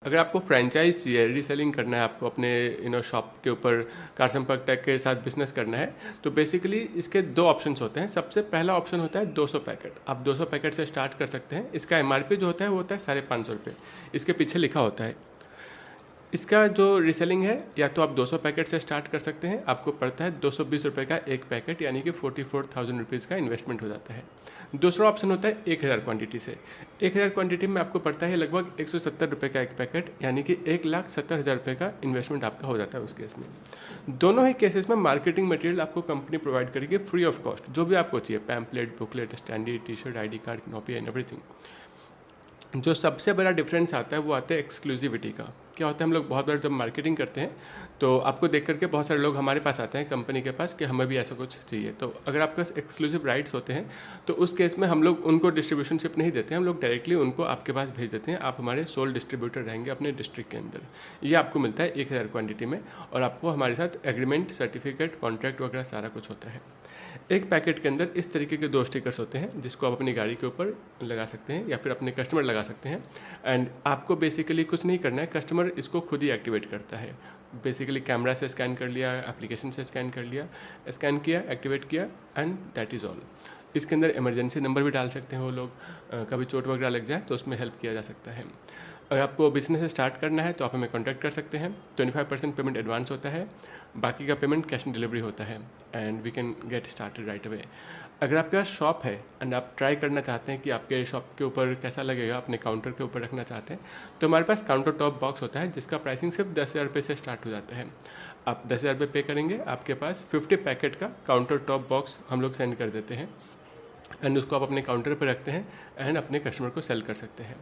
अगर आपको फ्रेंचाइज चाहिए, रीसेलिंग करना है, आपको अपने शॉप के ऊपर कार संपर्क टैग के साथ बिजनेस करना है, तो बेसिकली इसके दो ऑप्शंस होते हैं। सबसे पहला ऑप्शन होता है 200 पैकेट। आप 200 पैकेट से स्टार्ट कर सकते हैं। इसका एमआरपी जो होता है वो होता है 550 रुपये, इसके पीछे लिखा होता है। इसका जो रीसेलिंग है, या तो आप 200 पैकेट से स्टार्ट कर सकते हैं, आपको पड़ता है 220 रुपये का एक पैकेट, यानी कि 44,000 रुपीज़ का इन्वेस्टमेंट हो जाता है। दूसरा ऑप्शन होता है 1000 क्वांटिटी से। 1000 क्वांटिटी में आपको पड़ता है लगभग 170 रुपये का एक पैकेट, यानी कि 1,70,000 रुपये का इन्वेस्टमेंट आपका हो जाता है उस केस में। दोनों ही केसेस में मार्केटिंग मटेरियल आपको कंपनी प्रोवाइड करेगी फ्री ऑफ कॉस्ट, जो भी आपको चाहिए, pamphlet, booklet, standee, T shirt, ID card, copy and everything. जो सबसे बड़ा डिफरेंस आता है वो आता है एक्सक्लूसिविटी का। क्या होता है, हम लोग बहुत बार जब मार्केटिंग करते हैं तो आपको देख करके बहुत सारे लोग हमारे पास आते हैं कंपनी के पास कि हमें भी ऐसा कुछ चाहिए। तो अगर आपके पास एक्सक्लूसिव राइट्स होते हैं तो उस केस में हम लोग उनको डिस्ट्रीब्यूशनशिप नहीं देते हैं, हम लोग डायरेक्टली उनको आपके पास भेज देते हैं। आप हमारे सोल डिस्ट्रीब्यूटर रहेंगे अपने डिस्ट्रिक्ट के अंदर। ये आपको मिलता है 1000 क्वान्टिटी में, और आपको हमारे साथ एग्रीमेंट, सर्टिफिकेट, कॉन्ट्रैक्ट वगैरह सारा कुछ होता है। एक पैकेट के अंदर इस तरीके के 2 स्टिकर्स होते हैं जिसको आप अपनी गाड़ी के ऊपर लगा सकते हैं या फिर अपने कस्टमर लगा सकते हैं। एंड आपको बेसिकली कुछ नहीं करना है, कस्टमर इसको खुद ही एक्टिवेट करता है। बेसिकली कैमरा से स्कैन कर लिया, एप्लीकेशन से स्कैन कर लिया, स्कैन किया, एक्टिवेट किया, एंड दैट इज़ ऑल। इसके अंदर इमरजेंसी नंबर भी डाल सकते हैं वो लोग, कभी चोट वगैरह लग जाए तो उसमें हेल्प किया जा सकता है। अगर आपको बिजनेस स्टार्ट करना है तो आप हमें कॉन्टैक्ट कर सकते हैं। 25% पेमेंट एडवांस होता है, बाकी का पेमेंट कैश ऑन डिलीवरी होता है, and we can get started right away. अगर आपके पास शॉप है एंड आप ट्राई करना चाहते हैं कि आपके शॉप के ऊपर कैसा लगेगा, अपने काउंटर के ऊपर रखना चाहते हैं, तो हमारे पास काउंटर टॉप बॉक्स होता है जिसका प्राइसिंग सिर्फ 10,000 रुपये से स्टार्ट हो जाता है। आप 10,000 रुपये पे करेंगे, आपके पास 50 पैकेट का काउंटर टॉप बॉक्स हम लोग सेंड कर देते हैं, एंड उसको आप अपने काउंटर पर रखते हैं एंड अपने कस्टमर को सेल कर सकते हैं।